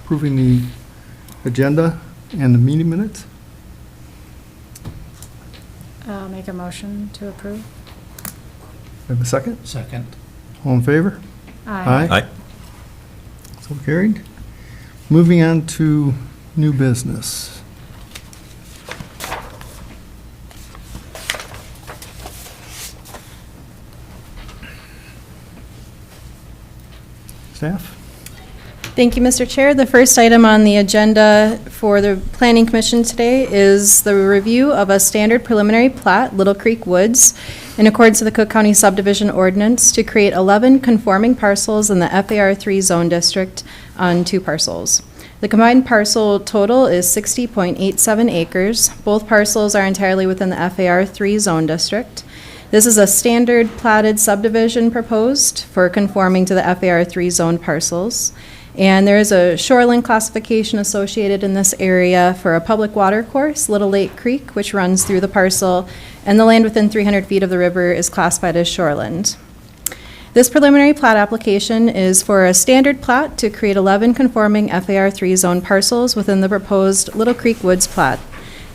approving the agenda and the meeting minutes. I'll make a motion to approve. Have a second? Second. All in favor? Aye. Aye. So carried. Moving on to new business. Staff? Thank you, Mr. Chair. The first item on the agenda for the Planning Commission today is the review of a standard preliminary plat, Little Creek Woods, in accordance with the Cook County Subdivision Ordinance to create 11 conforming parcels in the FAR3 zone district on 2 parcels. The combined parcel total is 60.87 acres. Both parcels are entirely within the FAR3 zone district. This is a standard platted subdivision proposed for conforming to the FAR3 zone parcels. And there is a shoreline classification associated in this area for a public water course, Little Lake Creek, which runs through the parcel, and the land within 300 feet of the river is classified as shoreland. This preliminary plat application is for a standard plat to create 11 conforming FAR3 zone parcels within the proposed Little Creek Woods plat.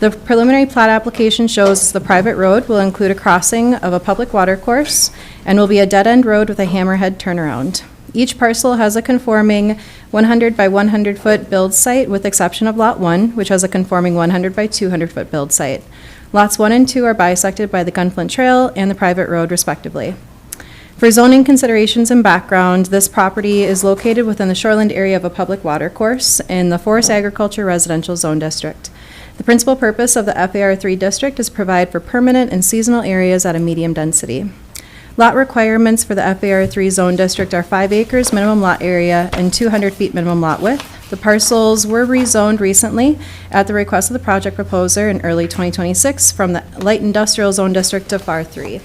The preliminary plat application shows the private road will include a crossing of a public water course and will be a dead-end road with a hammerhead turnaround. Each parcel has a conforming 100 by 100 foot build site with exception of Lot 1, which has a conforming 100 by 200 foot build site. Lots 1 and 2 are bisected by the Gunflint Trail and the private road respectively. For zoning considerations and background, this property is located within the shoreland area of a public water course in the Forest Agriculture Residential Zone District. The principal purpose of the FAR3 district is to provide for permanent and seasonal areas at a medium density. Lot requirements for the FAR3 zone district are 5 acres minimum lot area and 200 feet minimum lot width. The parcels were rezoned recently at the request of the project proposer in early 2026 from the light industrial zone district to FAR3.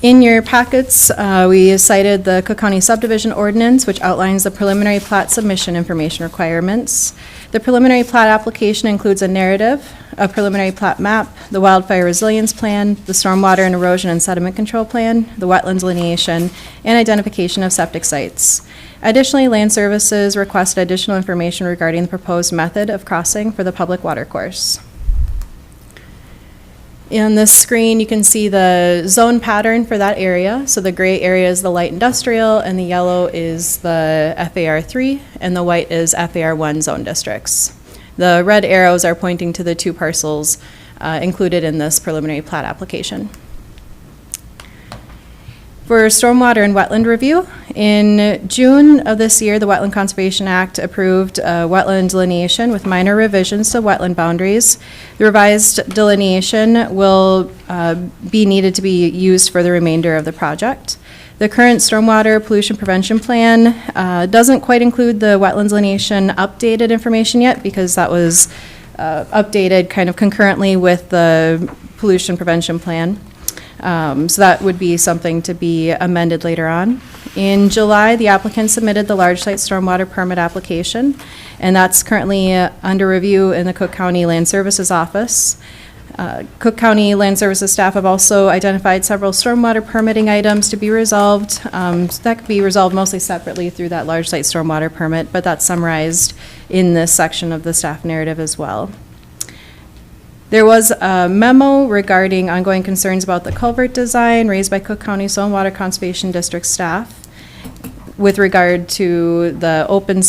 In your packets, we cited the Cook County Subdivision Ordinance, which outlines the preliminary plat submission information requirements. The preliminary plat application includes a narrative, a preliminary plat map, the wildfire resilience plan, the stormwater and erosion and sediment control plan, the wetlands delineation, and identification of septic sites. Additionally, Land Services requested additional information regarding the proposed method of crossing for the public water course. In this screen, you can see the zone pattern for that area. So the gray area is the light industrial, and the yellow is the FAR3, and the white is FAR1 zone districts. The red arrows are pointing to the 2 parcels included in this preliminary plat application. For stormwater and wetland review, in June of this year, the Wetland Conservation Act approved wetland delineation with minor revisions to wetland boundaries. The revised delineation will be needed to be used for the remainder of the project. The current stormwater pollution prevention plan doesn't quite include the wetlands delineation updated information yet because that was updated kind of concurrently with the pollution prevention plan. So that would be something to be amended later on. In July, the applicant submitted the large site stormwater permit application, and that's currently under review in the Cook County Land Services office. Cook County Land Services staff have also identified several stormwater permitting items to be resolved. So that could be resolved mostly separately through that large site stormwater permit, but that's summarized in this section of the staff narrative as well. There was a memo regarding ongoing concerns about the culvert design raised by Cook County Soil and Water Conservation District staff with regard to the open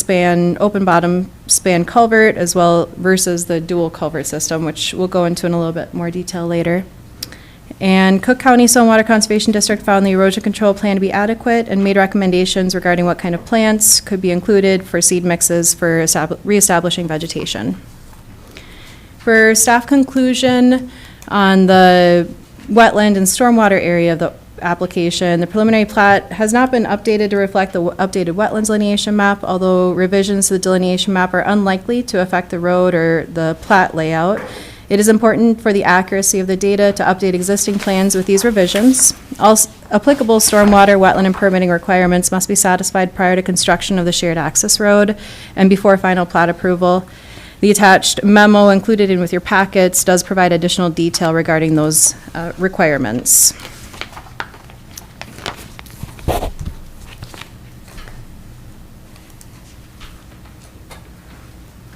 bottom span culvert as well versus the dual culvert system, which we'll go into in a little bit more detail later. And Cook County Soil and Water Conservation District found the erosion control plan to be adequate and made recommendations regarding what kind of plants could be included for seed mixes for reestablishing vegetation. For staff conclusion on the wetland and stormwater area of the application, the preliminary plat has not been updated to reflect the updated wetlands delineation map, although revisions to the delineation map are unlikely to affect the road or the plat layout. It is important for the accuracy of the data to update existing plans with these revisions. All applicable stormwater, wetland, and permitting requirements must be satisfied prior to construction of the shared access road and before final plat approval. The attached memo included in with your packets does provide additional detail regarding those requirements.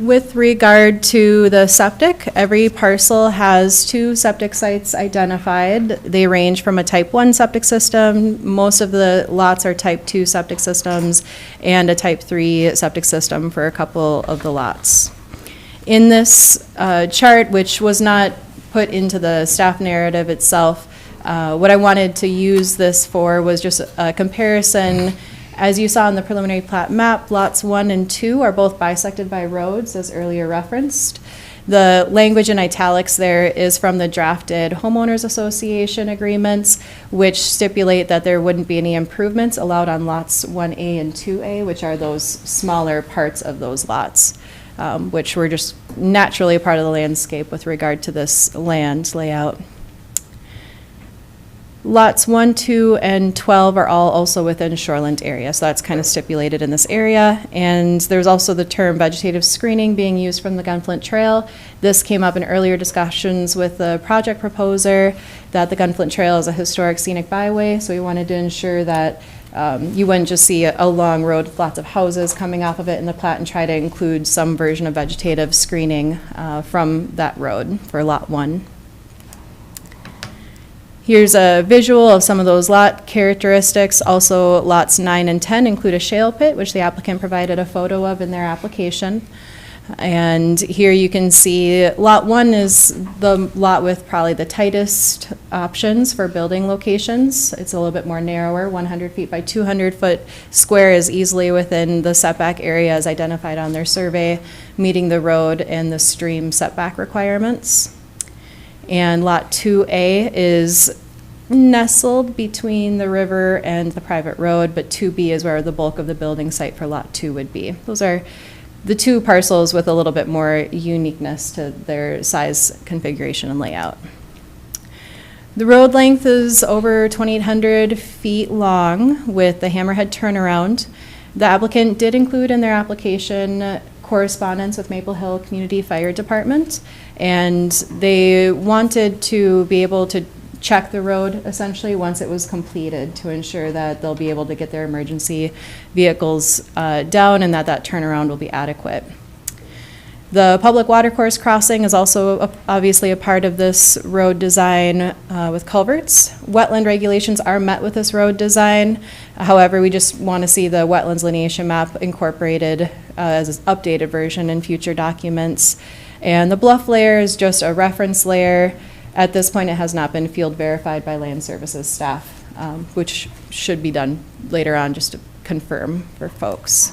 With regard to the septic, every parcel has 2 septic sites identified. They range from a type 1 septic system, most of the lots are type 2 septic systems, and a type 3 septic system for a couple of the lots. In this chart, which was not put into the staff narrative itself, what I wanted to use this for was just a comparison. As you saw in the preliminary plat map, lots 1 and 2 are both bisected by roads, as earlier referenced. The language in italics there is from the drafted homeowners association agreements, which stipulate that there wouldn't be any improvements allowed on lots 1A and 2A, which are those smaller parts of those lots, which were just naturally a part of the landscape with regard to this land layout. Lots 1, 2, and 12 are all also within shoreland area, so that's kind of stipulated in this area. And there's also the term vegetative screening being used from the Gunflint Trail. This came up in earlier discussions with the project proposer, that the Gunflint Trail is a historic scenic byway, so we wanted to ensure that you wouldn't just see a long road with lots of houses coming off of it in the plat, and try to include some version of vegetative screening from that road for lot 1. Here's a visual of some of those lot characteristics. Also, lots 9 and 10 include a shale pit, which the applicant provided a photo of in their application. And here you can see lot 1 is the lot with probably the tightest options for building locations. It's a little bit more narrower. 100 feet by 200 foot square is easily within the setback area as identified on their survey, meeting the road and the stream setback requirements. And lot 2A is nestled between the river and the private road, but 2B is where the bulk of the building site for lot 2 would be. Those are the 2 parcels with a little bit more uniqueness to their size, configuration, and layout. The road length is over 2,800 feet long with the hammerhead turnaround. The applicant did include in their application correspondence with Maple Hill Community Fire Department, and they wanted to be able to check the road essentially once it was completed to ensure that they'll be able to get their emergency vehicles down and that that turnaround will be adequate. The public watercourse crossing is also obviously a part of this road design with culverts. Wetland regulations are met with this road design. However, we just want to see the wetlands lineation map incorporated as an updated version in future documents. And the bluff layer is just a reference layer. At this point, it has not been field verified by land services staff, which should be done later on just to confirm for folks.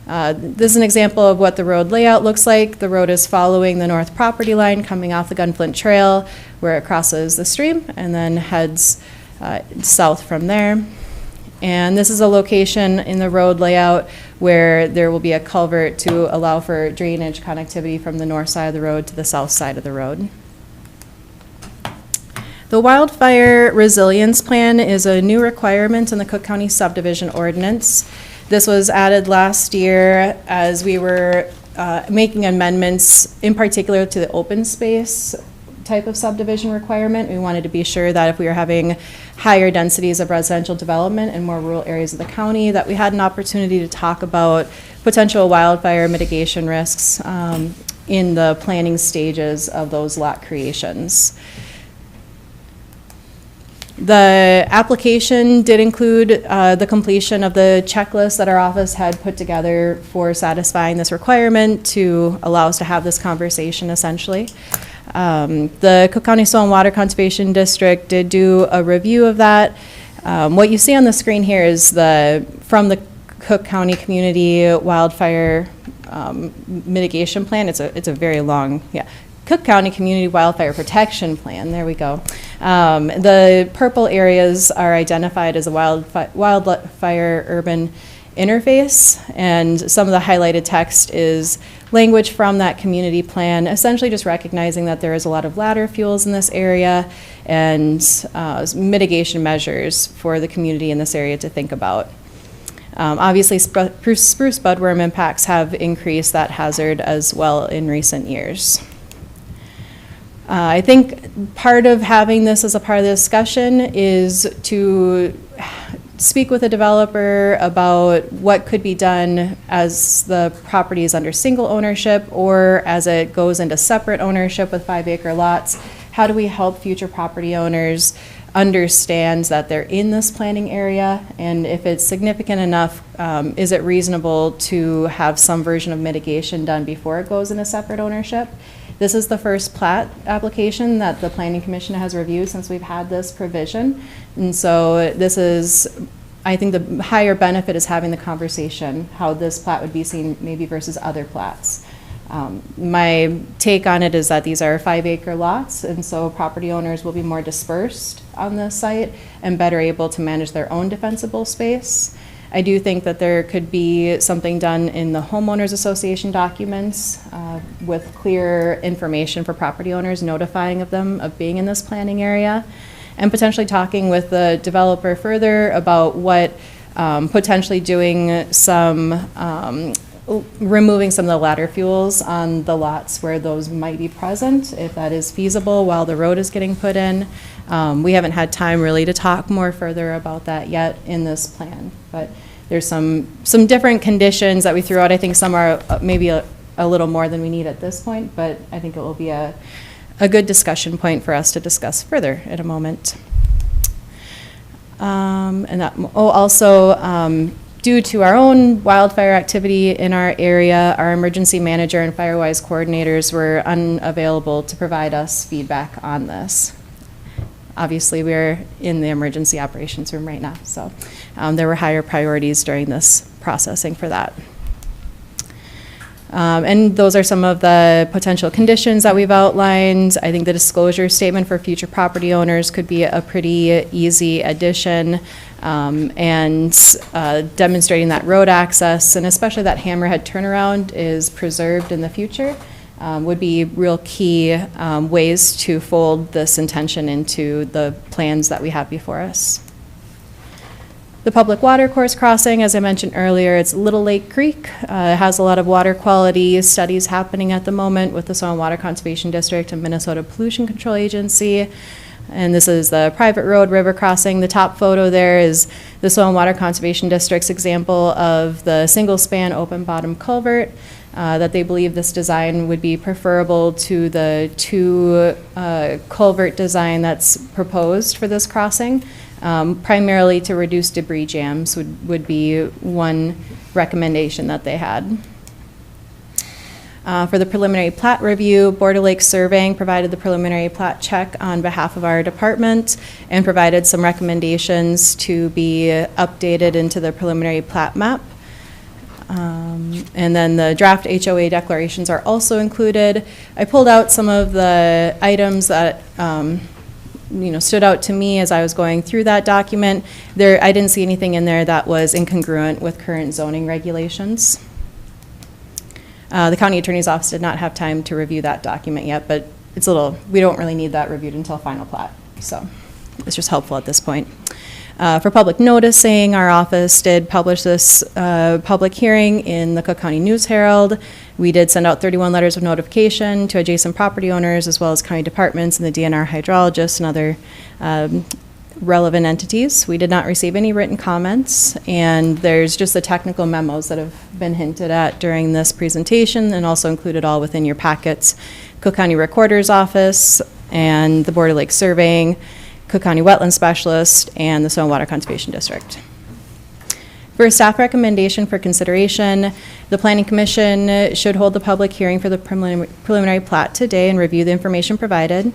This is an example of what the road layout looks like. The road is following the north property line coming off the Gunflint Trail where it crosses the stream and then heads south from there. And this is a location in the road layout where there will be a culvert to allow for drainage connectivity from the north side of the road to the south side of the road. The Wildfire Resilience Plan is a new requirement in the Cook County Subdivision Ordinance. This was added last year as we were making amendments, in particular to the open space type of subdivision requirement. We wanted to be sure that if we were having higher densities of residential development in more rural areas of the county, that we had an opportunity to talk about potential wildfire mitigation risks in the planning stages of those lot creations. The application did include the completion of the checklist that our office had put together for satisfying this requirement to allow us to have this conversation essentially. The Cook County Soil and Water Conservation District did do a review of that. What you see on the screen here is from the Cook County Community Wildfire Mitigation Plan. It's a very long, Cook County Community Wildfire Protection Plan. There we go. The purple areas are identified as a wildfire urban interface, and some of the highlighted text is language from that community plan, essentially just recognizing that there is a lot of ladder fuels in this area and mitigation measures for the community in this area to think about. Obviously, spruce budworm impacts have increased that hazard as well in recent years. I think part of having this as a part of the discussion is to speak with a developer about what could be done as the property is under single ownership or as it goes into separate ownership with 5-acre lots. How do we help future property owners understand that they're in this planning area? And if it's significant enough, is it reasonable to have some version of mitigation done before it goes into separate ownership? This is the first plat application that the Planning Commission has reviewed since we've had this provision. And so this is, I think the higher benefit is having the conversation, how this plat would be seen maybe versus other plats. My take on it is that these are 5-acre lots, and so property owners will be more dispersed on this site and better able to manage their own defensible space. I do think that there could be something done in the homeowners association documents with clear information for property owners, notifying of them of being in this planning area, and potentially talking with the developer further about what potentially doing some removing some of the ladder fuels on the lots where those might be present, if that is feasible while the road is getting put in. We haven't had time really to talk more further about that yet in this plan, but there's some different conditions that we threw out. I think some are maybe a little more than we need at this point, but I think it will be a good discussion point for us to discuss further in a moment. And that, also, due to our own wildfire activity in our area, our emergency manager and Firewise coordinators were unavailable to provide us feedback on this. Obviously, we're in the emergency operations room right now, so there were higher priorities during this processing for that. And those are some of the potential conditions that we've outlined. I think the disclosure statement for future property owners could be a pretty easy addition, and demonstrating that road access and especially that hammerhead turnaround is preserved in the future would be real key ways to fold this intention into the plans that we have before us. The public water course crossing, as I mentioned earlier, it's Little Lake Creek. It has a lot of water quality studies happening at the moment with the Soil and Water Conservation District and Minnesota Pollution Control Agency. And this is the private road river crossing. The top photo there is the Soil and Water Conservation District's example of the single span open bottom culvert, that they believe this design would be preferable to the two culvert design that's proposed for this crossing. Primarily to reduce debris jams would be one recommendation that they had. For the preliminary plat review, Board of Lake Surveying provided the preliminary plat check on behalf of our department and provided some recommendations to be updated into the preliminary plat map. And then the draft HOA declarations are also included. I pulled out some of the items that stood out to me as I was going through that document. I didn't see anything in there that was incongruent with current zoning regulations. The county attorney's office did not have time to review that document yet, but we don't really need that reviewed until final plat. So it's just helpful at this point. For public noticing, our office did publish this public hearing in the Cook County News Herald. We did send out 31 letters of notification to adjacent property owners as well as county departments and the DNR hydrologists and other relevant entities. We did not receive any written comments, and there's just the technical memos that have been hinted at during this presentation and also included all within your packets. Cook County Recorder's Office and the Board of Lake Surveying, Cook County Wetland Specialist, and the Soil and Water Conservation District. For a staff recommendation for consideration, the Planning Commission should hold the public hearing for the preliminary plat today and review the information provided.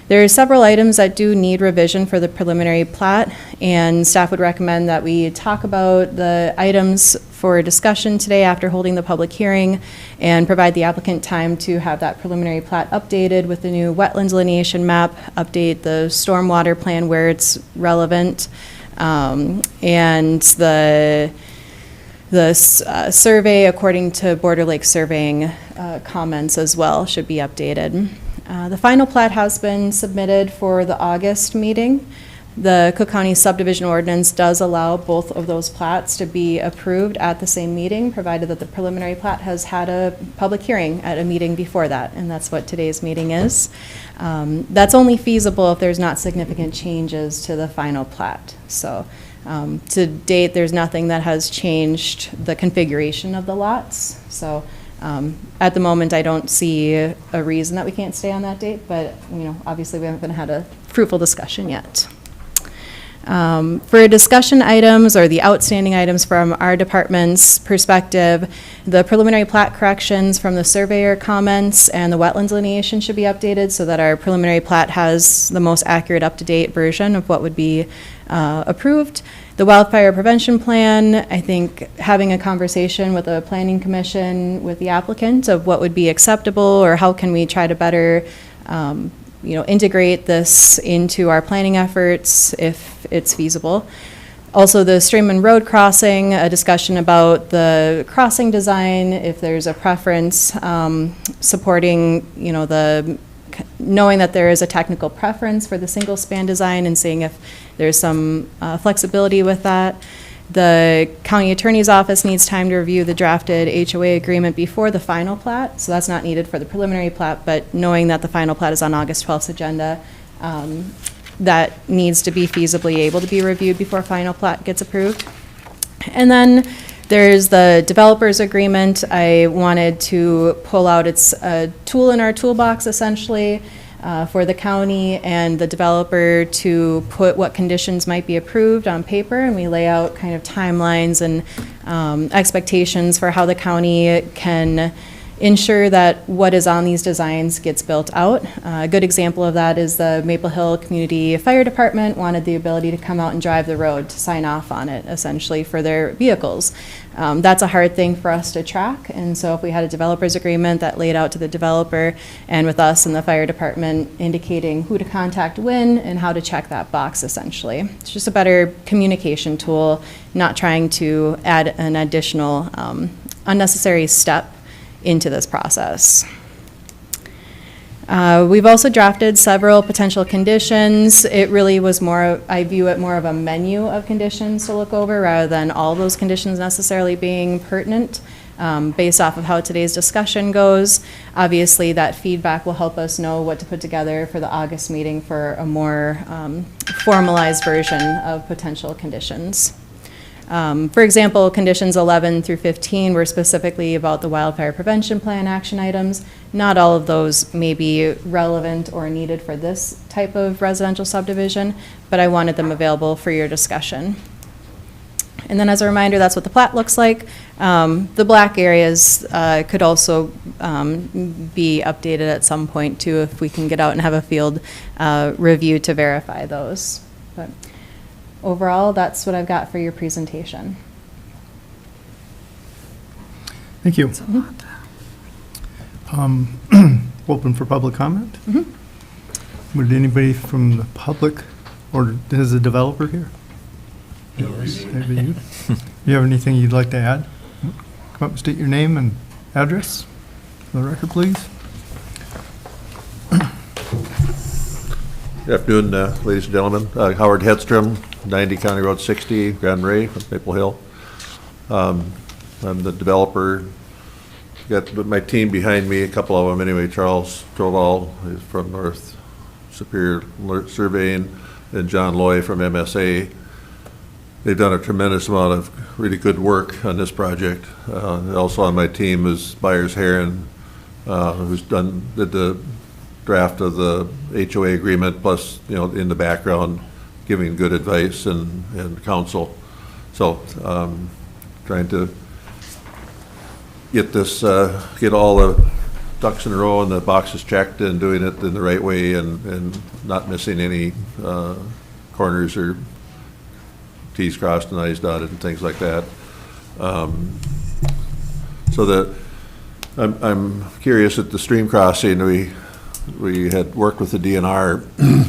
There are several items that do need revision for the preliminary plat, and staff would recommend that we talk about the items for discussion today after holding the public hearing and provide the applicant time to have that preliminary plat updated with the new wetland delineation map, update the stormwater plan where it's relevant, and the survey according to Border Lake Surveying comments as well should be updated. The final plat has been submitted for the August meeting. The Cook County Subdivision Ordinance does allow both of those plats to be approved at the same meeting, provided that the preliminary plat has had a public hearing at a meeting before that, and that's what today's meeting is. That's only feasible if there's not significant changes to the final plat. So To date, there's nothing that has changed the configuration of the lots. So at the moment, I don't see a reason that we can't stay on that date, but obviously we haven't had a fruitful discussion yet. For discussion items or the outstanding items from our department's perspective, the preliminary plat corrections from the surveyor comments and the wetlands delineation should be updated so that our preliminary plat has the most accurate, up-to-date version of what would be approved. The wildfire prevention plan, I think having a conversation with the planning commission with the applicant of what would be acceptable or how can we try to better integrate this into our planning efforts if it's feasible. Also, the stream and road crossing, a discussion about the crossing design, if there's a preference, supporting, knowing that there is a technical preference for the single span design and seeing if there's some flexibility with that. The county attorney's office needs time to review the drafted HOA agreement before the final plat, so that's not needed for the preliminary plat, but knowing that the final plat is on August 12th agenda, that needs to be feasibly able to be reviewed before final plat gets approved. And then there's the developer's agreement. I wanted to pull out, it's a tool in our toolbox essentially, for the county and the developer to put what conditions might be approved on paper, and we lay out kind of timelines and expectations for how the county can ensure that what is on these designs gets built out. A good example of that is the Maple Hill Community Fire Department wanted the ability to come out and drive the road to sign off on it, essentially, for their vehicles. That's a hard thing for us to track, and so if we had a developer's agreement that laid out to the developer and with us and the fire department indicating who to contact when and how to check that box, essentially. It's just a better communication tool, not trying to add an additional unnecessary step into this process. We've also drafted several potential conditions. It really was more, I view it more of a menu of conditions to look over rather than all those conditions necessarily being pertinent based off of how today's discussion goes. Obviously, that feedback will help us know what to put together for the August meeting for a more formalized version of potential conditions. For example, conditions 11 through 15 were specifically about the wildfire prevention plan action items. Not all of those may be relevant or needed for this type of residential subdivision, but I wanted them available for your discussion. And then as a reminder, that's what the plat looks like. The black areas could also be updated at some point too if we can get out and have a field review to verify those. But overall, that's what I've got for your presentation. Thank you. Open for public comment? Mm-hmm. Would anybody from the public, or is the developer here? Maybe you. You have anything you'd like to add? Come up and state your name and address for the record, please. Good afternoon, ladies and gentlemen. Howard Hedstrom, 90 County Road 60, Grand Ray, from Maple Hill. I'm the developer. Got my team behind me, a couple of them anyway. Charles Troval is from North Superior Surveying, and John Loy from MSA. They've done a tremendous amount of really good work on this project. Also on my team is Byers Heron, who's did the draft of the HOA agreement, plus in the background giving good advice and counsel. So trying to get this, get all the ducks in a row and the boxes checked and doing it in the right way and not missing any corners or T's crossed and I's dotted and things like that. So I'm curious at the stream crossing, we had worked with the DNR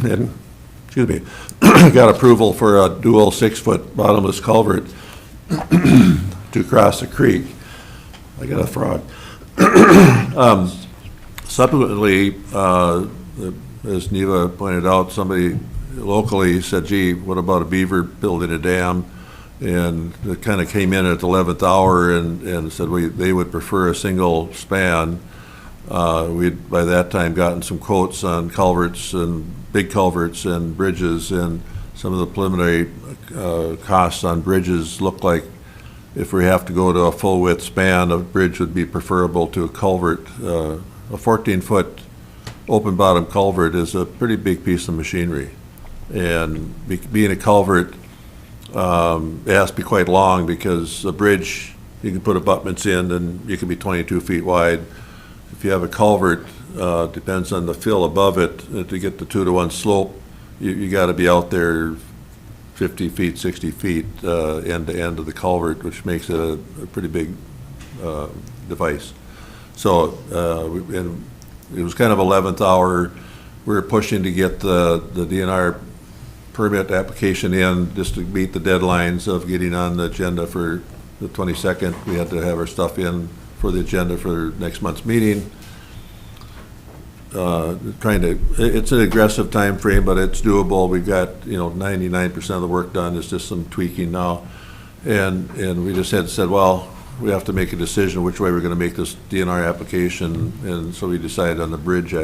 and, excuse me, got approval for a dual 6-foot bottomless culvert to cross the creek. I got a frog. Subsequently, as Neva pointed out, somebody locally said, gee, what about a beaver building a dam? And it kind of came in at the 11th hour and said they would prefer a single span. We'd by that time gotten some quotes on culverts and big culverts and bridges, and some of the preliminary costs on bridges look like if we have to go to a full width span, a bridge would be preferable to a culvert. A 14-foot open bottom culvert is a pretty big piece of machinery. And being a culvert, it has to be quite long, because a bridge, you can put abutments in and you can be 22 feet wide. If you have a culvert, depends on the fill above it, to get the 2-to-1 slope, you got to be out there 50 feet, 60 feet end to end of the culvert, which makes it a pretty big device. So and it was kind of 11th hour. We were pushing to get the DNR permit application in just to meet the deadlines of getting on the agenda for the 22nd. We had to have our stuff in for the agenda for next month's meeting. It's an aggressive time frame, but it's doable. We've got 99% of the work done. It's just some tweaking now, and we just had said, well, we have to make a decision which way we're going to make this DNR application, and so we decided on the bridge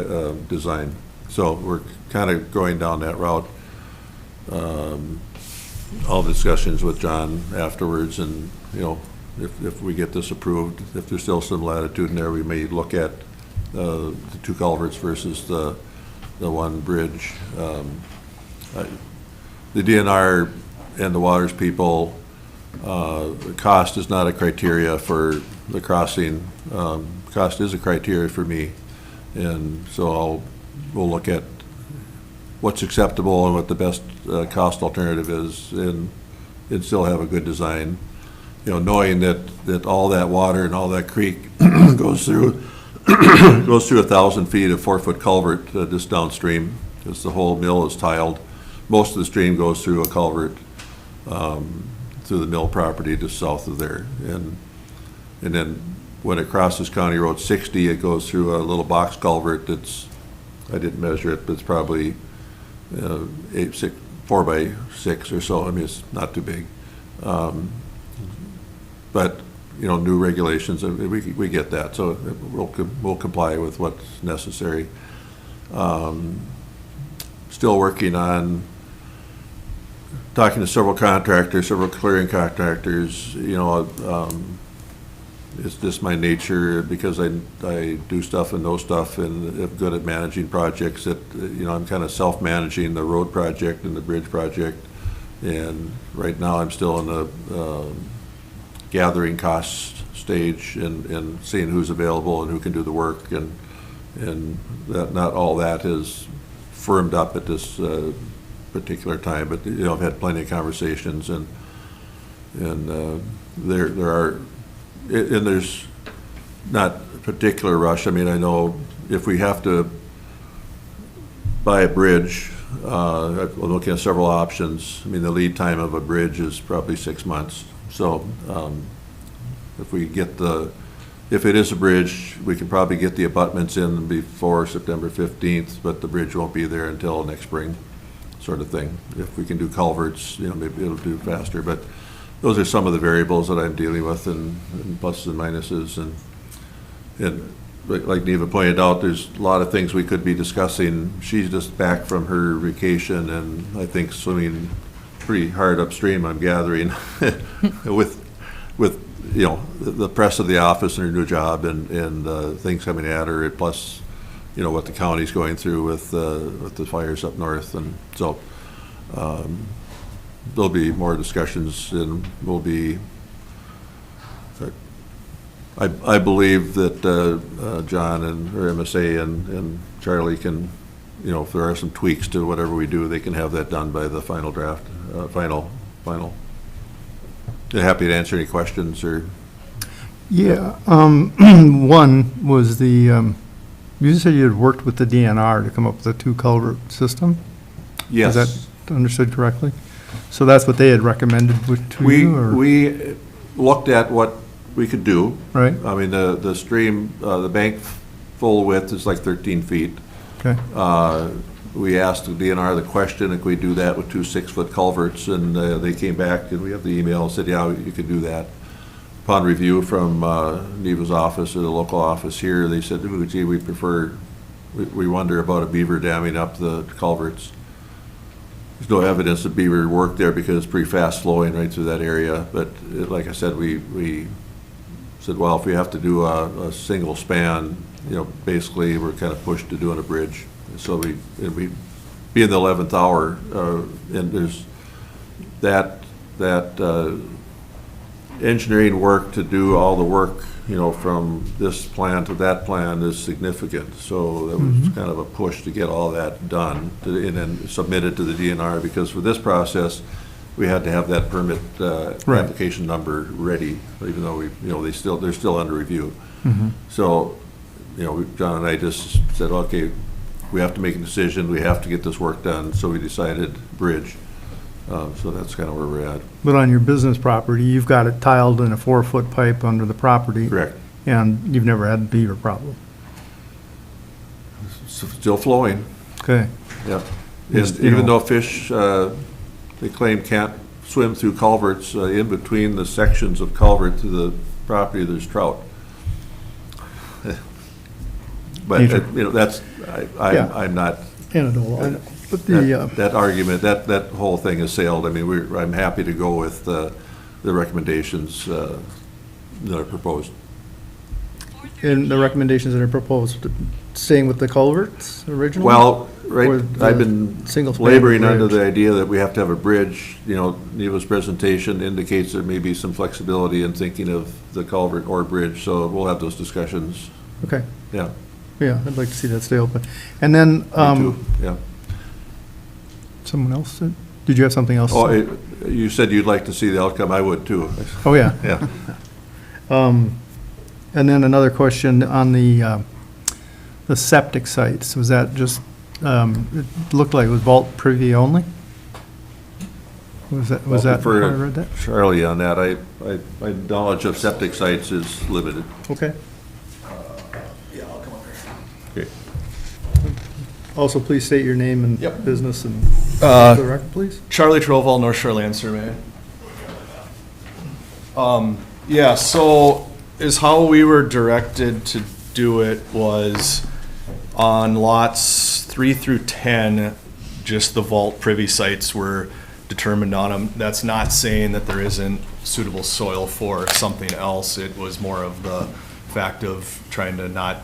design. So we're kind of going down that route. All discussions with John afterwards, and if we get this approved, if there's still some latitude in there, we may look at the 2 culverts versus the 1 bridge. The DNR and the waters people, the cost is not a criteria for the crossing. Cost is a criteria for me, and so we'll look at what's acceptable and what the best cost alternative is, and still have a good design. Knowing that all that water and all that creek goes through 1,000 feet of 4-foot culvert just downstream, because the whole mill is tiled. Most of the stream goes through a culvert through the mill property just south of there, and then when it crosses County Road 60, it goes through a little box culvert that's, I didn't measure it, but it's probably 4 by 6 or so. I mean, it's not too big, but new regulations, we get that, so we'll comply with what's necessary. Still working on talking to several contractors, several clearing contractors. It's just my nature, because I do stuff and know stuff, and I'm good at managing projects, that I'm kind of self-managing the road project and the bridge project, and right now I'm still in the gathering cost stage and seeing who's available and who can do the work, and that not all that is firmed up at this particular time, but I've had plenty of conversations, and there are, and there's not a particular rush. I mean, I know if we have to buy a bridge, we're looking at several options. I mean, the lead time of a bridge is probably 6 months. So if it is a bridge, we can probably get the abutments in before September 15th, but the bridge won't be there until next spring, sort of thing. If we can do culverts, maybe it'll do faster, but those are some of the variables that I'm dealing with, and pluses and minuses, and like Neva pointed out, there's a lot of things we could be discussing. She's just back from her vacation, and I think swimming pretty hard upstream, I'm gathering, with the press of the office and her new job, and things coming at her, plus what the county's going through with the fires up north, and so there'll be more discussions, and we'll be. I believe that John and or MSA and Charlie can, if there are some tweaks to whatever we do, they can have that done by the final draft, final. They're happy to answer any questions or. Yeah, one was you said you had worked with the DNR to come up with a 2 culvert system? Yes. Is that understood correctly? So that's what they had recommended to you? Or? We looked at what we could do. Right. I mean, the stream, the bank full width is like 13 feet. Okay. We asked the DNR the question, if we do that with 2 6-foot culverts, and they came back, and we have the email and said, yeah, you could do that. Upon review from Neva's office or the local office here, they said, gee, we wonder about a beaver damming up the culverts. there's no evidence that beaver worked there because it's pretty fast flowing right through that area. But like I said, we said, well, if we have to do a single span, basically we're kind of pushed to doing a bridge. So we be in the 11th hour, and there's that engineering work to do all the work, from this plan to that plan is significant. So that was kind of a push to get all that done and then submitted to the DNR, because for this process, we had to have that permit Right. application number ready, even though they're still under review. So, John and I just said, okay, we have to make a decision, we have to get this work done, so we decided bridge. So that's kind of where we're at. But on your business property, you've got it tiled in a 4-foot pipe under the property. Correct. And you've never had a beaver problem. Still flowing, Okay. yeah. Yes, And even though fish, they claim can't swim through culverts, in between the sections of culvert to the property, there's trout. But, Nature. that's, Yeah. I'm not, Anecdotal, I know. But the, that argument, that whole thing has sailed. I mean, I'm happy to go with the recommendations that are proposed. in the recommendations that are proposed, staying with the culverts originally? Well, Or right, the I've been single span laboring under bridge? the idea that we have to have a bridge. Neva's presentation indicates there may be some flexibility in thinking of the culvert or bridge, so we'll have those discussions, Okay, yeah. yeah, I'd like to see that stay open. And then, Me too, yeah. someone else, did you have something else? Oh, you said you'd like to see the outcome, I would too. Oh, yeah. Yeah. And then another question on the septic sites, was that just, it looked like it was vault privy only? Was that I'll how I defer to read that? Charlie on that. My knowledge of septic sites is limited. Okay. Okay. Also, please state your name and Yep. business and, for the record, please. Charlie Troval, North Shore Land Survey. Yeah, so is how we were directed to do it was on lots 3 through 10, just the vault privy sites were determined on them. That's not saying that there isn't suitable soil for something else. It was more of the fact of trying to not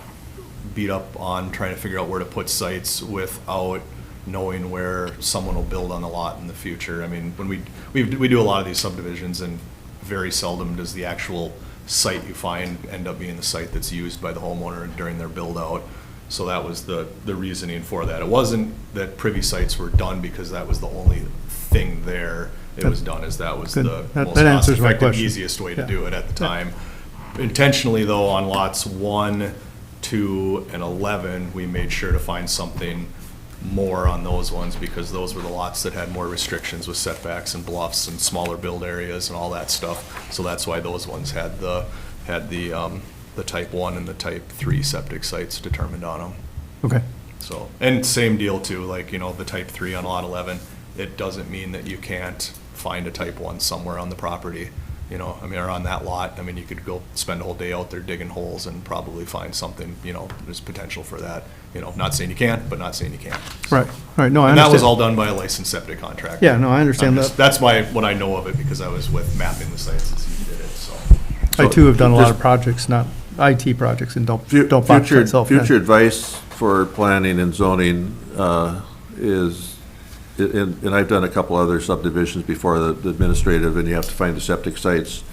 beat up on trying to figure out where to put sites without knowing where someone will build on the lot in the future. I mean, when we do a lot of these subdivisions, and very seldom does the actual site you find end up being the site that's used by the homeowner during their build out. So that was the reasoning for that. It wasn't that privy sites were done because that was the only thing there. It was done as that was Good. the That most answers my cost-effective, question. easiest way to Yeah. do it at the time. Intentionally, though, on lots 1, 2, and 11, we made sure to find something more on those ones because those were the lots that had more restrictions with setbacks and bluffs and smaller build areas and all that stuff. So that's why those ones had the type 1 and the type 3 septic sites determined on them. Okay, So, and same deal too, like, the type 3 on lot 11, it doesn't mean that you can't find a type 1 somewhere on the property, or on that lot. I mean, you could go spend a whole day out there digging holes and probably find something, there's potential for that. Not saying you can't, but not saying you can't. right, all right, no, I And that was understand. all done by a licensed septic contractor. Yeah, no, I understand that. That's what I know of it, because I was with mapping the sites as he did it, so. I too have done a lot Just- of projects, not IT projects, and don't Fu- box future- myself in. Future advice for planning and zoning is, and I've done a couple other subdivisions before the administrative, and you have to find the septic sites.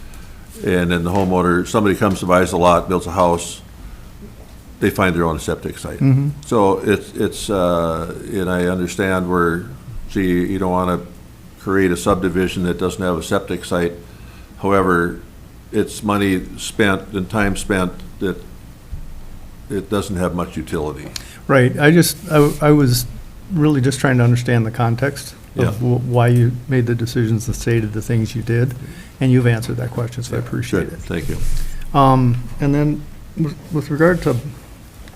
And then the homeowner, somebody comes to buys a lot, builds a house, they find their own septic site. Mhm. So it's, and I understand where, gee, you don't want to create a subdivision that doesn't have a septic site. However, it's money spent and time spent that it doesn't have much utility. Right, I was really just trying to understand the context Yeah. of why you made the decisions and stated the things you did, and you've answered that question, so I appreciate Good, it. thank you. And then with regard to,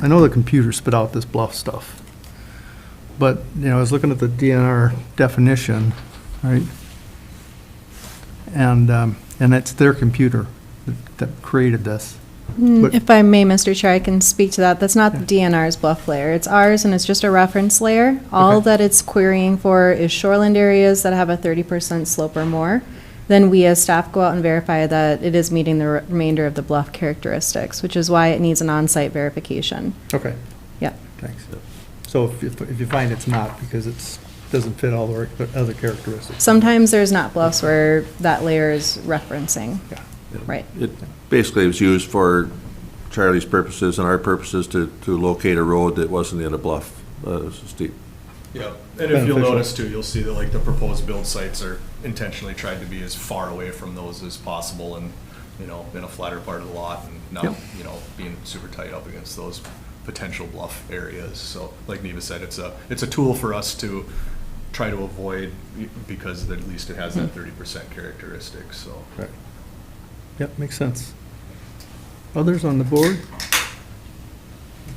I know the computer spit out this bluff stuff, but, I was looking at the DNR definition, right? And it's their computer that created this. But- If I may, Mr. Chair, I can speak to that. That's not the DNR's bluff layer. It's ours, and it's just a reference layer. All Okay. that it's querying for is shoreland areas that have a 30% slope or more. Then we as staff go out and verify that it is meeting the remainder of the bluff characteristics, which is why it needs an on-site verification. Okay, Yep. thanks. So if you find it's not, because it's, doesn't fit all the other characteristics. Sometimes there's not bluffs where that layer is referencing. Yeah. Right. It basically was used for Charlie's purposes and our purposes to locate a road that wasn't in a bluff, steep. Yeah, and if you'll Beneficial. notice too, you'll see that like the proposed build sites are intentionally tried to be as far away from those as possible and, you know, in a flatter part of the lot and not, Yep. you know, being super tight up against those potential bluff areas. So like Neva said, it's a tool for us to try to avoid because at least it has that 30% characteristic, so. Right. Yep, makes sense. Others on the board?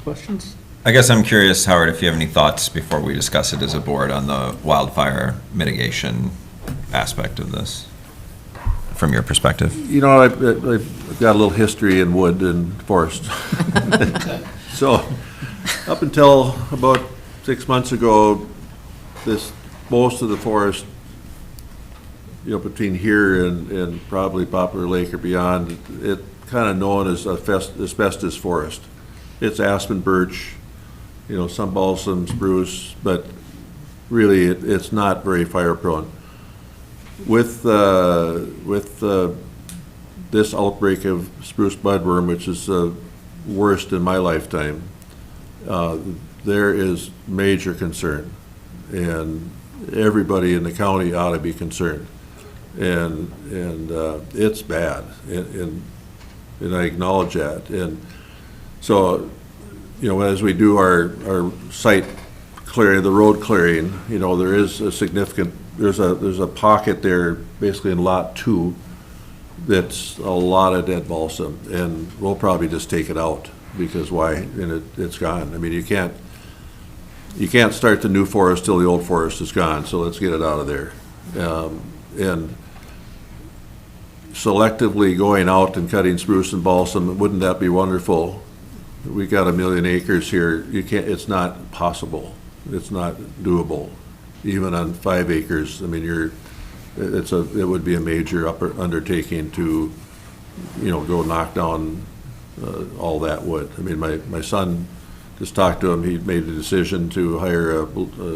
Questions? I guess I'm curious, Howard, if you have any thoughts before we discuss it as a board on the wildfire mitigation aspect of this, from your perspective? You know, I've got a little history in wood and forest. So, up until about 6 months ago, most of the forest, you know, between here and probably Poplar Lake or beyond, it kind of known as asbestos forest. It's aspen, birch, you know, some balsam, spruce, but really it's not very fire prone. With this outbreak of spruce budworm, which is the worst in my lifetime, there is major concern, and everybody in the county ought to be concerned. And it's bad, and I acknowledge that. And so, you know, as we do our site clearing, the road clearing, you know, there is a significant, there's a pocket there, basically in lot 2, that's a lot of dead balsam, and we'll probably just take it out, because why? And it's gone. I mean, you can't start the new forest till the old forest is gone, so let's get it out of there. And selectively going out and cutting spruce and balsam, wouldn't that be wonderful? We got 1 million acres here. You can't, it's not possible. It's not doable. Even on 5 acres, I mean, it would be a major undertaking to, you know, go knock down all that wood. I mean, my son, just talked to him, he made a decision to hire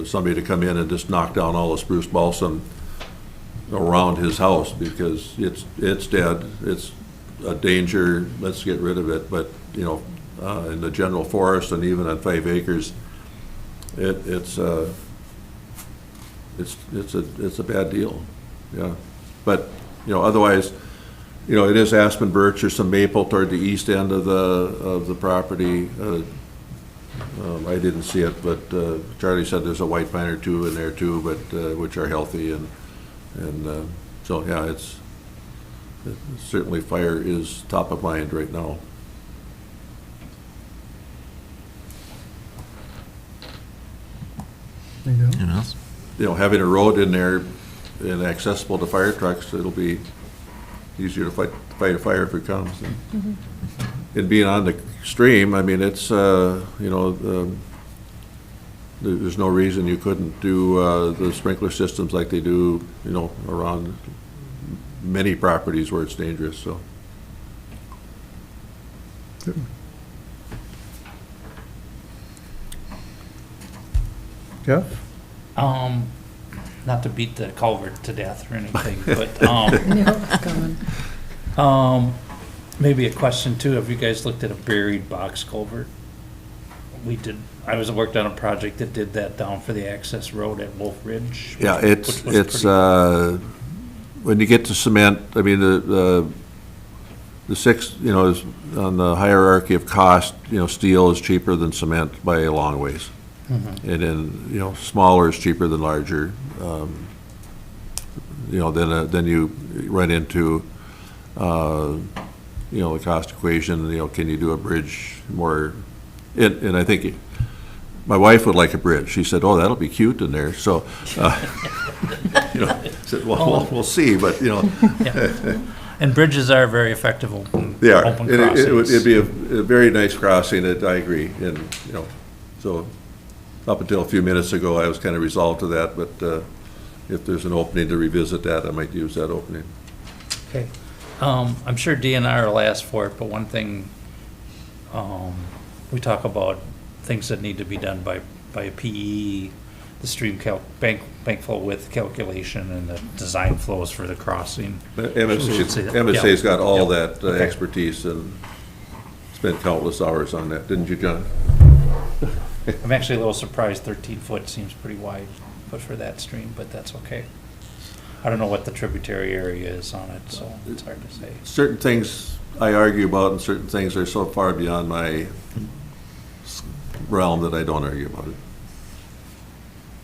somebody to come in and just knock down all the spruce balsam around his house, because it's dead, it's a danger, let's get rid of it. But, you know, in the general forest and even on 5 acres, it's a bad deal, yeah. But, you know, otherwise, you know, it is aspen, birch, or some maple toward the east end of the property. I didn't see it, but Charlie said there's a white pine or 2 in there too, but which are healthy, and so yeah, it's certainly fire is top of mind right now. There you go. Anyone else? You know, having a road in there and accessible to fire trucks, it'll be easier to fight a fire if it comes. And being on the stream, I mean, it's, you know, there's no reason you couldn't do the sprinkler systems like they do, you know, around many properties where it's dangerous, so. Jeff? Not to beat the culvert to death or anything, but, Knew it was coming. maybe a question too, have you guys looked at a buried box culvert? I worked on a project that did that down for the access road at Wolf Ridge. Yeah, which was pretty- when you get to cement, I mean, the 6, you know, is on the hierarchy of cost, you know, steel is cheaper than cement by a long ways. And then, you know, smaller is cheaper than larger. You know, then you run into, you know, the cost equation, you know, can you do a bridge more, and I think my wife would like a bridge. She said, oh, that'll be cute in there, so, you know, I said, well, we'll see, but, you know. And bridges are very effective open They are. open It'd crossings. be a very nice crossing, I agree, and, so up until a few minutes ago, I was kind of resolved to that, but if there's an opening to revisit that, I might use that opening. Okay. I'm sure DNR will ask for it, but one thing, we talk about things that need to be done by a PE, the stream bank flow width calculation and the design flows for the crossing. MSA's got all that Okay. expertise and spent countless hours on that, didn't you, John? I'm actually a little surprised 13 foot seems pretty wide, but for that stream, but that's okay. I don't know what the tributary area is on it, so it's hard to say. Certain things I argue about and certain things are so far beyond my realm that I don't argue about it.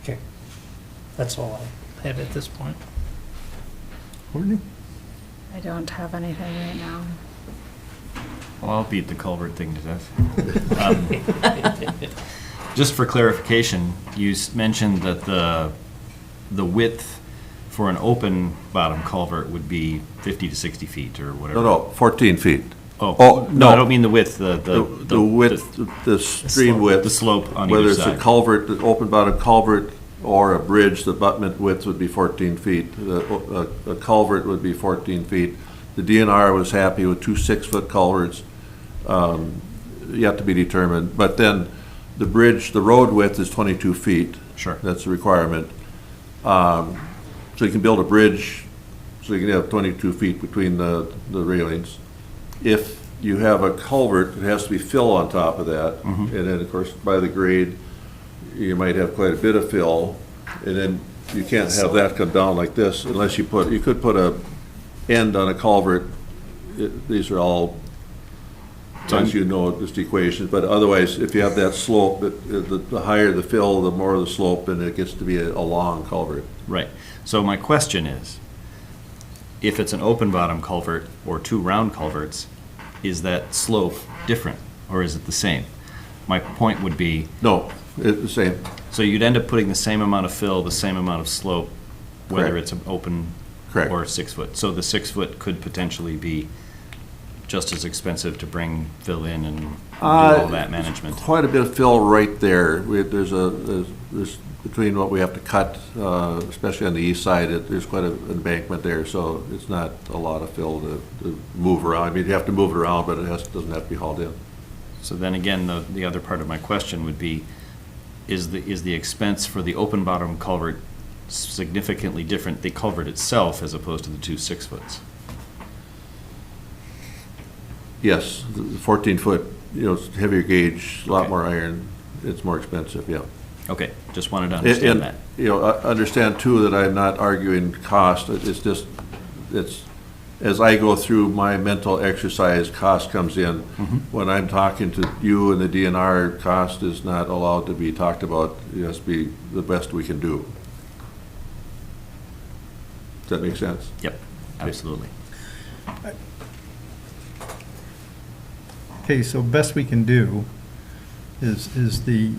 Okay. That's all I have at this point. Courtney? I don't have anything right now. Well, I'll beat the culvert thing to death. Just for clarification, you mentioned that the width for an open bottom culvert would be 50 to 60 feet or whatever. No, 14 feet. Oh, no, I don't mean the width, the width, the stream width. The slope on Whether either it's a side. culvert, the open bottom culvert, or a bridge, the abutment width would be 14 feet. A culvert would be 14 feet. The DNR was happy with 2 6-foot culverts, yet to be determined. But then the bridge, the road width is 22 feet. Sure. That's the requirement. So you can build a bridge, so you can have 22 feet between the railings. If you have a culvert, it has to be fill on top of that. And then, of course, by the grade, you might have quite a bit of fill. And then you can't have that come down like this unless you could put a end on a culvert. These are all, as you know, just equations. But otherwise, if you have that slope, the higher the fill, the more the slope, and it gets to be a long culvert. Right. So my question is, if it's an open bottom culvert or 2 round culverts, is that slope different or is it the same? My point would be, No, it's the same. so you'd end up putting the same amount of fill, the same amount of slope, whether Correct. it's an open Correct. or 6 foot. So the 6 foot could potentially be just as expensive to bring fill in and do all that management. Quite a bit of fill right there. There's between what we have to cut, especially on the east side, there's quite an embankment there, so it's not a lot of fill to move around. I mean, you have to move it around, but doesn't have to be hauled in. So then again, the other part of my question would be, is the expense for the open bottom culvert significantly different, the culvert itself, as opposed to the 2 6-foots? Yes, the 14-foot, it's heavier gauge, a lot more iron, it's more expensive, yeah. Okay, just wanted to understand that. Understand too that I'm not arguing cost, as I go through my mental exercise, cost comes in. When I'm talking to you and the DNR, cost is not allowed to be talked about, it has to be the best we can do. Does that make sense? Yep, absolutely. Okay, so best we can do is the,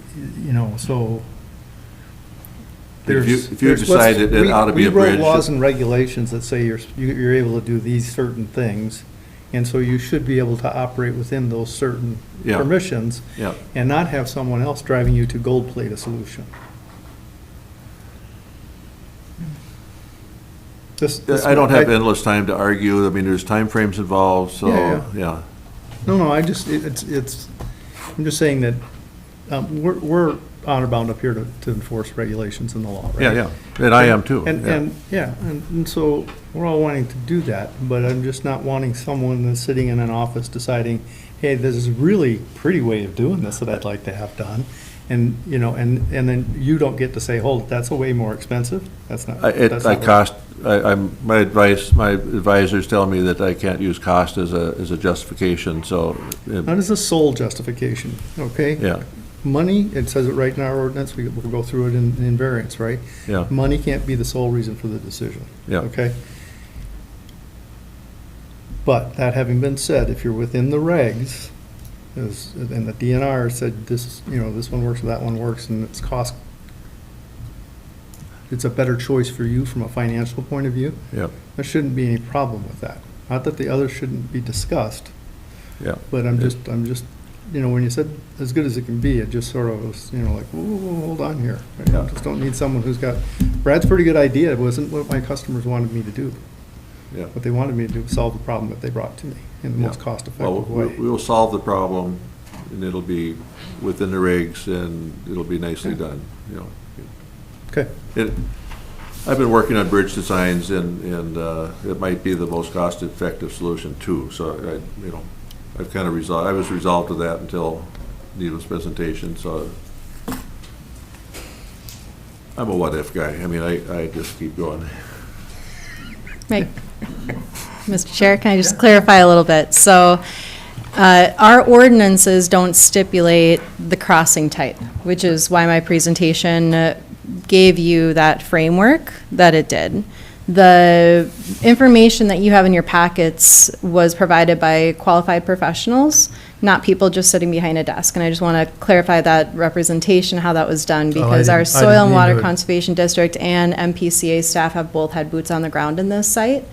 so. If you decide it ought to be a We bridge. wrote laws and regulations that say you're able to do these certain things, and so you should be able to operate within those certain Yeah. permissions Yeah. and not have someone else driving you to gold plate a solution. I don't have endless time to argue, I mean, there's timeframes involved, so, yeah. No, I'm just saying that we're honor bound up here to enforce regulations in the law, right? Yeah, and I am too. And so we're all wanting to do that, but I'm just not wanting someone that's sitting in an office deciding, hey, this is a really pretty way of doing this that I'd like to have done. And, and then you don't get to say, hold, that's a way more expensive. That's not. My advisor's telling me that I can't use cost as a justification, so. Not as a sole justification, okay? Yeah. Money, it says it right in our ordinance, we'll go through it in variance, right? Yeah. Money can't be the sole reason for the decision. Yeah. Okay? But that having been said, if you're within the regs, and the DNR said this, this one works or that one works, and it's a better choice for you from a financial point of view, Yeah. there shouldn't be any problem with that. Not that the others shouldn't be discussed, Yeah. but I'm just, when you said as good as it can be, it just sort of was, like, whoa, hold on here. I Yeah. just don't need someone who's got, Brad's pretty good idea. It wasn't what my customers wanted me to do. Yeah. What they wanted me to do was solve the problem that they brought to me in the most Yeah. cost-effective Well, way. we will solve the problem, and it'll be within the regs, and it'll be nicely Okay. done, Okay, I've been working on bridge designs, and it might be the most cost-effective solution too, so I've kind of I was resolved to that until Needham's presentation, so I'm a what-if guy. I mean, I just keep going. Right. Mr. Chair, can I just clarify a little bit? So our ordinances don't stipulate the crossing type, which is why my presentation gave you that framework that it did. The information that you have in your packets was provided by qualified professionals, not people just sitting behind a desk. And I just want to clarify that representation, how that was done, because our I didn't Soil and mean Water to- Conservation District and MPCA staff have both had boots on the ground in this site.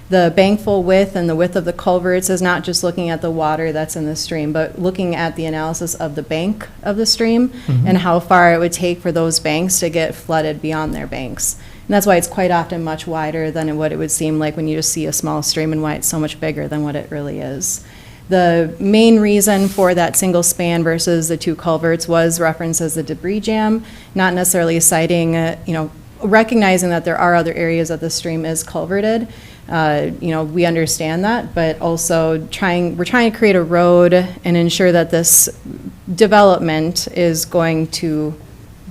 The bankful width and the width of the culverts is not just looking at the water that's in the stream, but looking at the analysis of the bank of the stream and how far it would take for those banks to get flooded beyond their banks. And that's why it's quite often much wider than what it would seem like when you just see a small stream, and why it's so much bigger than what it really is. The main reason for that single span versus the two culverts was referenced as the debris jam, not necessarily citing, recognizing that there are other areas that the stream is culverted. We understand that, but also we're trying to create a road and ensure that this development is going to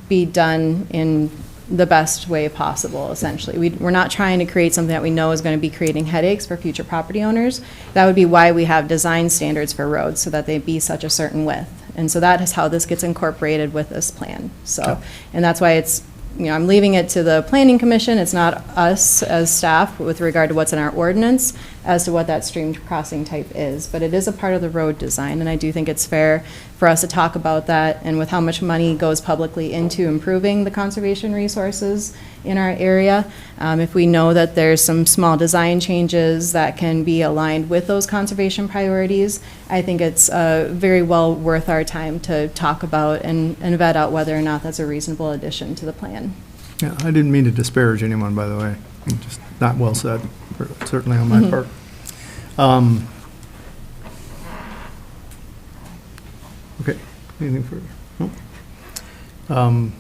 be done in the best way possible, essentially. We're not trying to create something that we know is going to be creating headaches for future property owners. That would be why we have design standards for roads, so that they be such a certain width. And so that is how this gets incorporated with this plan. So, and that's why it's, I'm leaving it to the Planning Commission. It's not us as staff with regard to what's in our ordinance as to what that stream crossing type is. But it is a part of the road design, and I do think it's fair for us to talk about that. And with how much money goes publicly into improving the conservation resources in our area, if we know that there's some small design changes that can be aligned with those conservation priorities, I think it's very well worth our time to talk about and vet out whether or not that's a reasonable addition to the plan. Yeah, I didn't mean to disparage anyone, by the way. Just not well said, certainly on my part. Okay, anything further? No?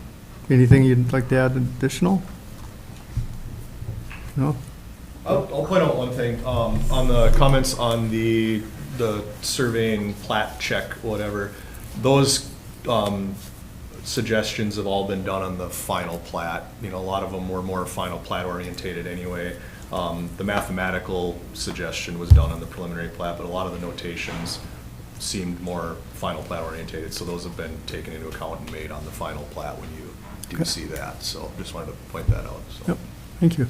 Anything you'd like to add additional? No? I'll point out one thing, on the comments on the surveying plat check, whatever, those, suggestions have all been done on the final plat. A lot of them were more final plat orientated anyway. The mathematical suggestion was done on the preliminary plat, but a lot of the notations seemed more final plat orientated, so those have been taken into account and made on the final plat when you do see that, so just wanted to point that out, so. Yep, thank you.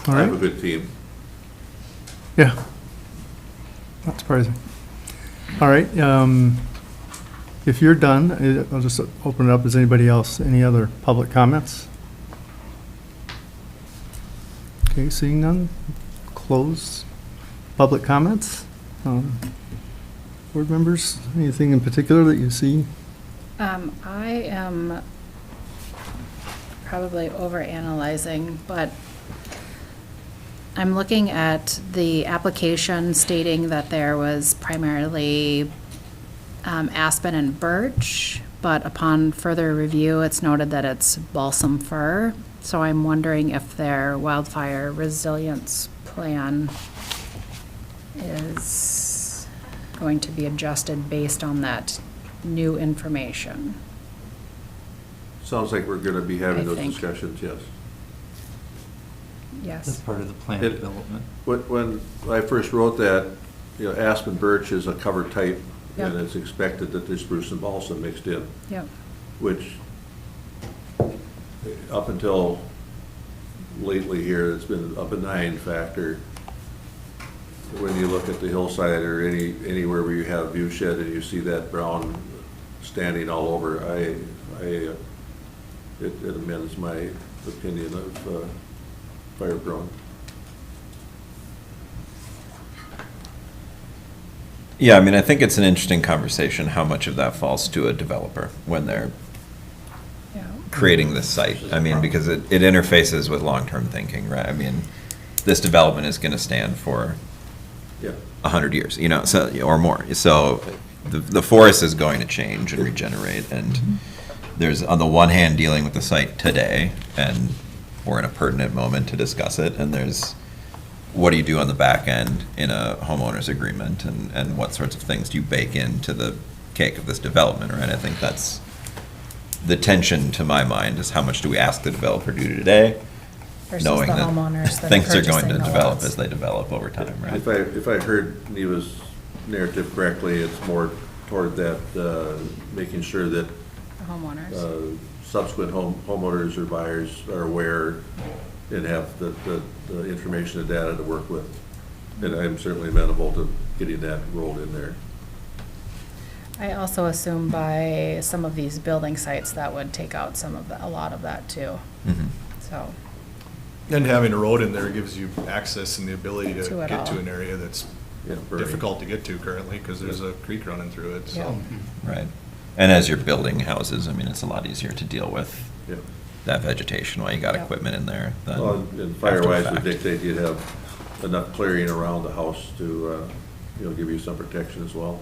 All I have a right, good team. yeah. Not surprising. All right, if you're done, I'll just open it up. Is anybody else, any other public comments? Okay, seeing none, close public comments. Board members, anything in particular that you see? I am probably overanalyzing, but I'm looking at the application stating that there was primarily aspen and birch, but upon further review, it's noted that it's balsam fir. So I'm wondering if their wildfire resilience plan is going to be adjusted based on that new information. Sounds like we're going to be having I those think. discussions, yes. That's Yes. part of the plan It- development. When I first wrote that, aspen birch is a cover type, and Yep. it's expected that there's spruce and balsam mixed in, Yep. which up until lately here, it's been a benign factor. When you look at the hillside or anywhere where you have view shed and you see that brown standing all over, it amends my opinion of fire prone. Yeah, I mean, I think it's an interesting conversation, how much of that falls to a developer when they're creating this site. I mean, because it interfaces with long-term thinking, right? I mean, this development is gonna stand for Yeah. 100 years, you know, so, or more. So the forest is going to change and regenerate, and there's, on the one hand, dealing with the site today, and we're in a pertinent moment to discuss it, and there's, what do you do on the back end in a homeowner's agreement, and what sorts of things do you bake into the cake of this development, right? I think that's the tension, to my mind, is how much do we ask the developer to do today, Versus knowing the that homeowners that are things are going to purchasing the develop lots. as they develop over time, right? If I heard Neva's narrative correctly, it's more toward that, making sure that The homeowners. subsequent homeowners or buyers are aware and have the information and data to work with. And I'm certainly amenable to getting that rolled in there. I also assume by some of these building sites, that would take out some of a lot of that too. Mhm. So, And having a road in there gives you access and the ability to To it get to all. an area that's Yeah, very- difficult to get to currently, because there's a creek running through it, so. Right. And as you're building houses, I mean, it's a lot easier to deal with Yeah. that vegetation while you got Yep. equipment in there than Well, and after the fire-wise would fact. dictate you'd have enough clearing around the house to, give you some protection as well.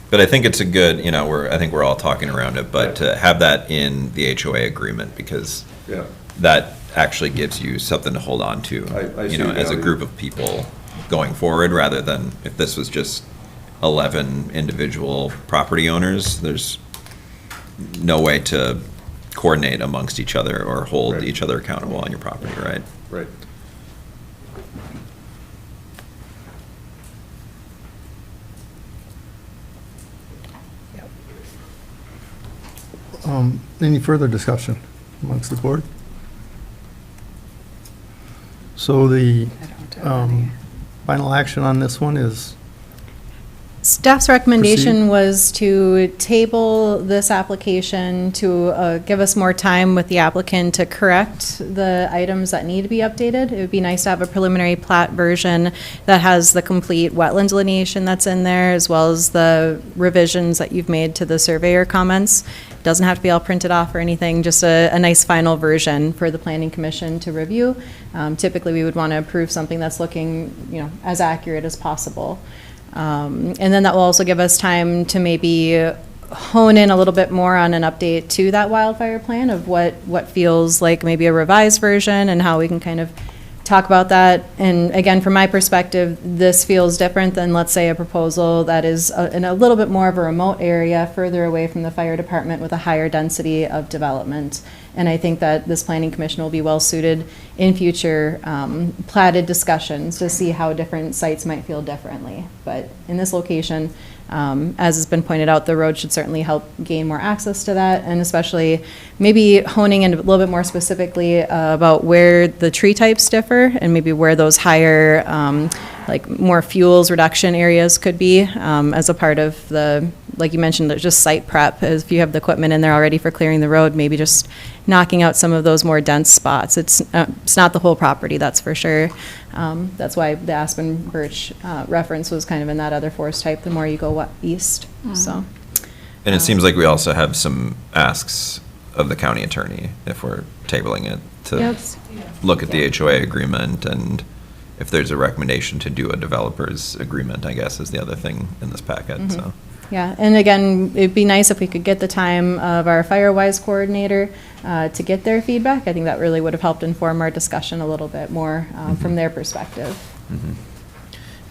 But I think it's a good, you know, I think we're all talking around it, but to have that in the HOA agreement, because Yeah. that actually gives you something to hold on to, I you see know, as a value. group of people going forward, rather than if this was just 11 individual property owners, there's no way to coordinate amongst each other or hold Right. each other accountable on your property, right? Right. Any further discussion amongst the board? So the I don't have any. final action on this one is, Staff's recommendation Proceed. was to table this application to give us more time with the applicant to correct the items that need to be updated. It would be nice to have a preliminary plat version that has the complete wetland delineation that's in there, as well as the revisions that you've made to the surveyor comments. Doesn't have to be all printed off or anything, just a nice final version for the planning commission to review. Typically, we would want to approve something that's looking, as accurate as possible. And then that will also give us time to maybe hone in a little bit more on an update to that wildfire plan of what feels like maybe a revised version and how we can kind of talk about that. And again, from my perspective, this feels different than, let's say, a proposal that is in a little bit more of a remote area, further away from the fire department with a higher density of development. And I think that this planning commission will be well-suited in future platted discussions to see how different sites might feel differently. But in this location, as has been pointed out, the road should certainly help gain more access to that, and especially maybe honing in a little bit more specifically about where the tree types differ, and maybe where those higher, like more fuels reduction areas could be, as a part of the, like you mentioned, there's just site prep. As if you have the equipment in there already for clearing the road, maybe just knocking out some of those more dense spots. It's not the whole property, that's for sure. That's why the aspen birch reference was kind of in that other forest type, the more you go east, so. And it seems like we also have some asks of the county attorney, if we're tabling it, to Yep. look at the HOA agreement, and if there's a recommendation to do a developer's agreement, I guess, is the other thing in this packet, so. Yeah, and again, it'd be nice if we could get the time of our Firewise coordinator to get their feedback. I think that really would have helped inform our discussion a little bit more from their perspective.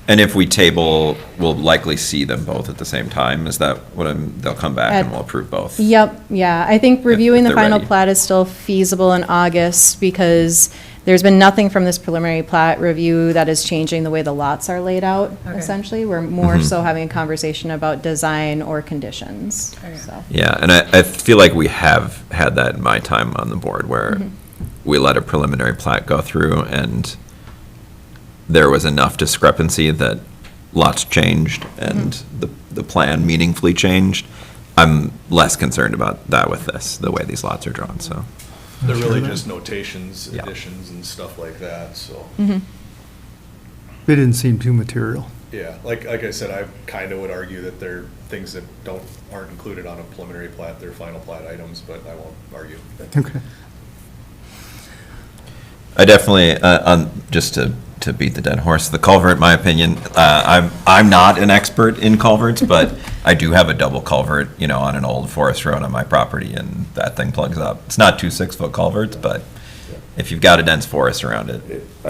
And if we table, we'll likely see them both at the same time, is that what they'll come back and we'll approve both? Yep, yeah. I think reviewing the they're final ready. plat is still feasible in August because there's been nothing from this preliminary plat review that is changing the way the lots are laid out, Okay. essentially. We're more Mhm. so having a conversation about design or conditions, Okay. so. Yeah, and I feel like we have had that in my time on the board, where we let a preliminary plat go through, and there was enough discrepancy that lots changed, and the plan meaningfully changed. I'm less concerned about that with this, the way these lots are drawn, so. They're really Sure. just notations, Yeah. additions and stuff like that, so. Mhm. they didn't seem too material. Yeah, like I said, I kind of would argue that they're things that aren't included on a preliminary plat, they're final plat items, but I won't argue. Okay. I definitely, just to beat the dead horse, the culvert, in my opinion, I'm not an expert in culverts, but I do have a double culvert, on an old forest road on my property, and that thing plugs up. It's not 2 6-foot culverts, but if you've got a dense forest around it,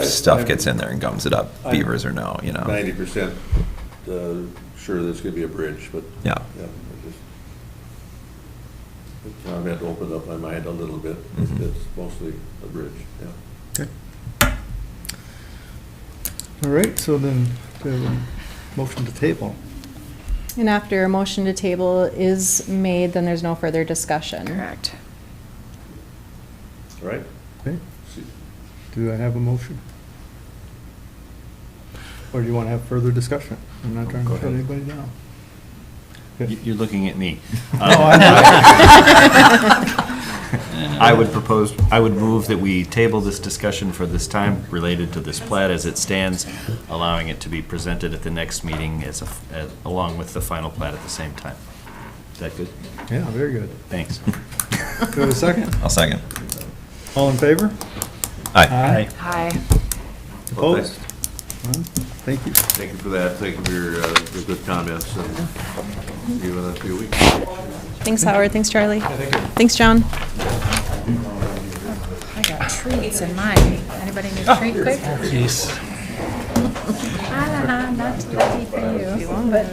stuff gets in there and gums it up, beavers or no, 90% sure there's gonna be a bridge, but. Yeah. The comment opened up my mind a little bit. Mhm. It's mostly a bridge, yeah. Okay. All right, so then, we have a motion to table. And after a motion to table is made, then there's no further discussion. Correct. All right? Okay. Do I have a motion? Or do you want to have further discussion? I'm not trying to shut anybody down. You're looking at me. Oh, I would move that we table this discussion for this time related to this plat as it stands, allowing it to be presented at the next meeting along with the final plat at the same time. Is that good? Yeah, very good. Thanks. Do we have a second? I'll second. All in favor? Aye. Hi. Opposed? None? Thank you. Thank you for that. Thank you for your good comments. And see you in a few weeks. Thanks, Howard. Thanks, Charlie. Thanks, John. I got treats in mine. Anybody need a treat quick? Jeez. Not too lucky for you, but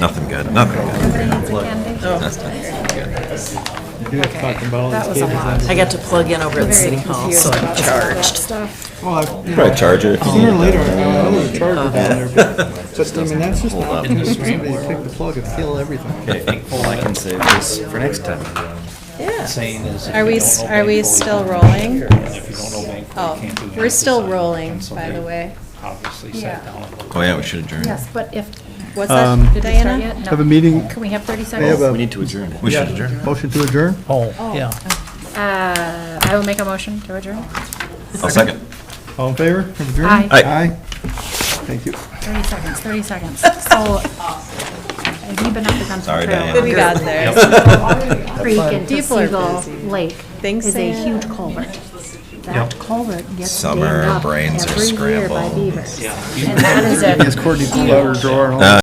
Nothing good, nothing good. everybody needs a candy. That's not good. You guys talking about all That these was a cables lot. then? I got to plug in over at the city hall, so I'm charged. Well, I've Probably charger. sooner or later, I know there's a charger down there, but I mean, that's just not, somebody pick the plug and kill everything. Well, I can save this for next time. Yeah. Saying is. if Are you we, don't know are we bank still forty, rolling? and if you don't know bank forty, Oh, you can't do we're still nothing. rolling, So by they the way. Obviously Yeah. sat down and looked. Oh, yeah, we should adjourn. Yes, but if, What's Um, that, did we start Diana? yet? No. Have a meeting, Can we have 30 we have seconds? We a need to adjourn it. We should adjourn. motion to adjourn? Oh, yeah. I will make a motion to adjourn. I'll second. All in favor of adjourn? Aye. Aye. Thank you. 30 seconds, 30 seconds. So, have you been up the Gunson Sorry, Trail? Diana. What we got there? Creek into People are Seagull busy. Lake Thanks, is a Sam. huge culvert. That culvert gets Summer dammed up brains are every year by scrambled. beavers. And that is a Yes, Courtney pulled out her drawer and all Uh,